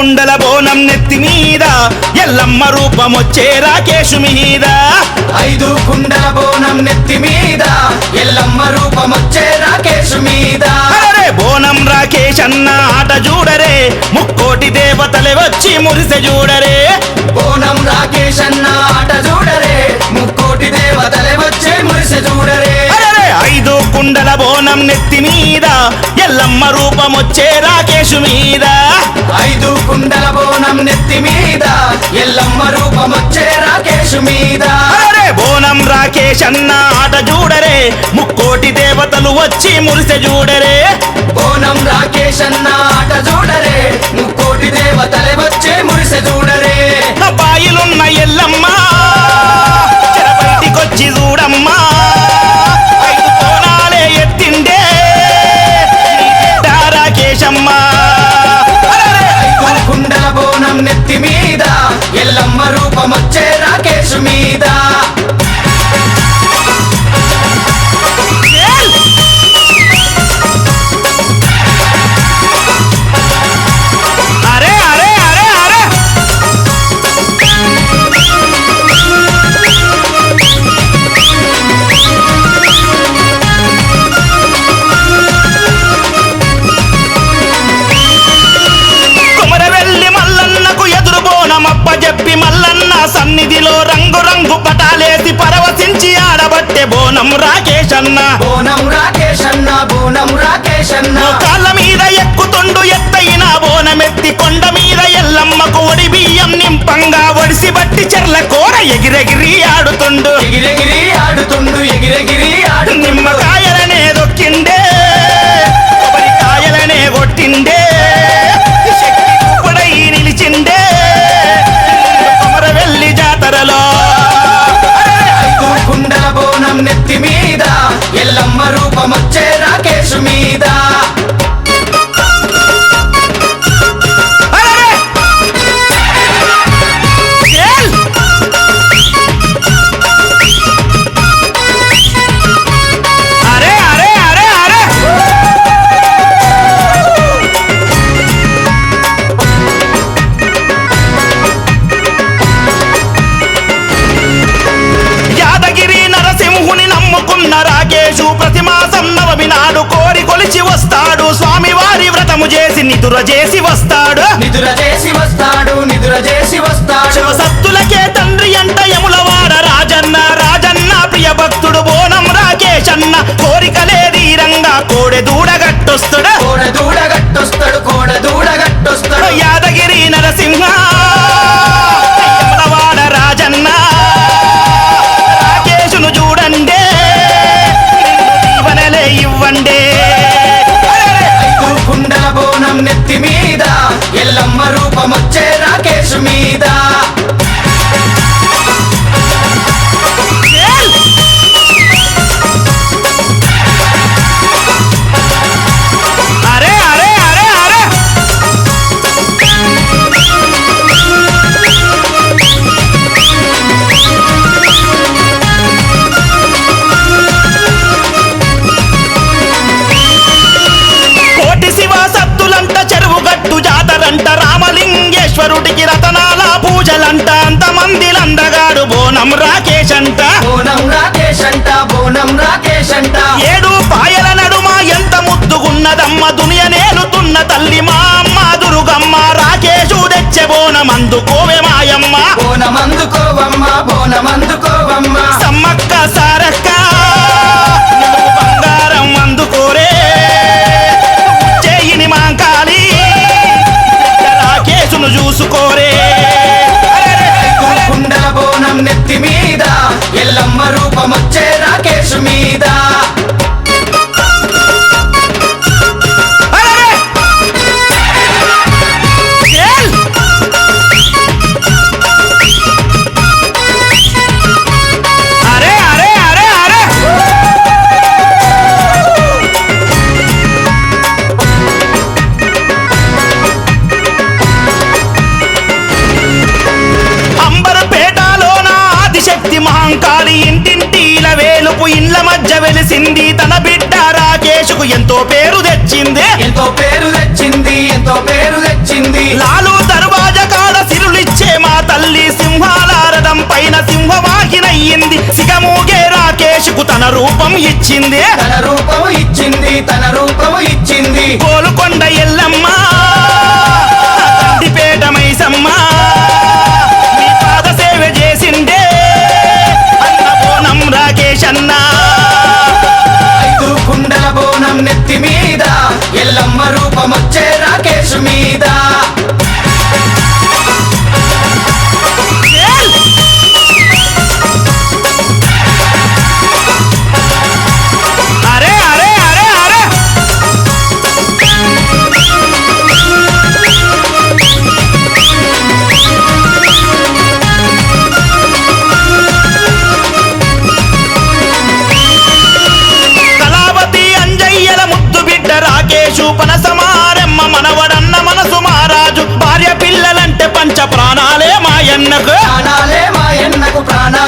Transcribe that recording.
కుండల బోనం నెత్తి మీద ఎల్లమ్మ రూపమొచ్చే రాకేషు మీద 5 కుండల బోనం నెత్తి మీద ఎల్లమ్మ రూపమొచ్చే రాకేషు మీద అరే బోనం రాకేష్ అన్న ఆట చూడరే ముక్కోటి దేవతలే వచ్చి మురిసె చూడరే బోనం రాకేష్ అన్న ఆట చూడరే ముక్కోటి దేవతలే వచ్చి మురిసె చూడరే 5 కుండల బోనం నెత్తి మీద ఎల్లమ్మ రూపమొచ్చే రాకేషు మీద 5 కుండల బోనం నెత్తి మీద ఎల్లమ్మ రూపమొచ్చే రాకేషు మీద బోనం రాకేష్ అన్న ఆట చూడరే ముక్కోటి దేవతలు వచ్చి మురిసె చూడరే బోనం రాకేష్ అన్న ఆట చూడరే ముక్కోటి దేవతలే వచ్చి మురిసె చూడరే బాయిలున్న ఎల్లమ్మ బయటికొచ్చి చూడమ్మా 5 కోణాలే ఎత్తిండే రాకేశమ్మ 5 కుండల బోనం నెత్తి మీద ఎల్లమ్మ రూపమొచ్చే రాకేషు మీద అరే అరే అరే అరే కుమరవెల్లి మల్లన్నకు ఎదురు బోనమప్ప చెప్పి మల్లన్న సన్నిధిలో రంగు రంగు పటాలేసి పరవశించి ఆడబట్టే బోనం రాకేష్ అన్న బోనం రాకేష్ అన్న బోనం రాకేష్ అన్న కాళ్ళ మీద ఎక్కుతుండు ఎత్తైన బోనమెత్తి కొండ మీద ఎల్లమ్మకు ఒడి బియ్యం నింపంగా ఒడిసి బట్టి చెర్ల కూర ఎగిరెగిరి ఆడుతుండు ఎగిరెగిరి ఆడుతుండు ఎగిరెగిరి ఆడు నిమ్మకాయలనే దొక్కిండే కొబ్బరికాయలనే కొట్టిండే శక్తి రూపుడై నిలిచిండే కొమరవెల్లి జాతరలో 5 కుండల బోనం నెత్తి మీద ఎల్లమ్మ రూపమొచ్చే రాకేషు మీద అరే అరే అరే అరే యాదగిరి నరసింహుని నమ్ముకున్న రాకేషు ప్రతి మాసం నవమి నాడు కోరి కొలిచి వస్తాడు స్వామివారి వ్రతము చేసి నిదుర చేసి వస్తాడు నిదుర చేసి వస్తాడు నిదుర చేసి వస్తాడు శివసత్తులకే తండ్రి అంట యములవాడ రాజన్న రాజన్న ప్రియ భక్తుడు బోనం రాకేష్ అన్న కోరికలే ధీరంగా కోడె దూడగట్టొస్తాడు కోడ దూడగట్టొస్తాడు కోడ దూడగట్టొస్తాడు యాదగిరి నరసింహ యములవాడ రాజన్న రాకేషును చూడండే దీవెనలే ఇవ్వండే 5 కుండల బోనం నెత్తి మీద ఎల్లమ్మ రూపమొచ్చే రాకేషు మీద అరే అరే అరే అరే కోటి శివ సత్తులంట చెరువు గట్టు జాతరంట రామలింగేశ్వరుడికి రతనాల పూజలంట అంతమందిలందగాడు బోనం రాకేష్ అంట బోనం రాకేష్ అంట బోనం రాకేష్ అంట 7 పాయల నడుమ ఎంత ముద్దుగున్నదమ్మ దునియ నేలుతున్న తల్లి మా అమ్మ దుర్గమ్మ రాకేషు తెచ్చే బోనం అందుకోవే మాయమ్మ బోనమందుకోవమ్మ బోనమందుకోవమ్మ సమ్మక్క సారక్క నువ్వు బంగారం అందుకోరే చేయిని మాంకాలి రాకేషును చూసుకోరే 5 కుండల బోనం నెత్తి మీద ఎల్లమ్మ రూపమొచ్చే రాకేషు మీద అరే అరే అరే అరే అంబరపేటలోన ఆదిశక్తి మహంకాళి ఇంటింటిల వేలుపు ఇండ్ల మధ్య వెలిసింది తన బిడ్డ రాకేషుకు ఎంతో పేరు తెచ్చింది ఎంతో పేరు తెచ్చింది ఎంతో పేరు తెచ్చింది లాలు పైన సింహవాహినయ్యింది సిగమూగే రాకేష్కు తన రూపం ఇచ్చింది తన రూపము ఇచ్చింది తన రూపము ఇచ్చింది కోలుకొండ ఎల్లమ్మ కందిపేట మైసమ్మ నీ పాద సేవ చేసిందే అన్న బోనం రాకేష్ అన్న ఐదు కుండల బోనం నెత్తి మీద ఎల్లమ్మ రూపమొచ్చే రాకేష్ మీద అరే అరే అరే అరే కళావతి అంజయ్యల ముద్దు బిడ్డ రాకేషు పనసమారెమ్మ మనవడన్న మనసు మహారాజు భార్య పిల్లలంటే పంచ ప్రాణాలే మాయన్నకు ప్రాణాలే మాయన్నకు ప్రాణాలే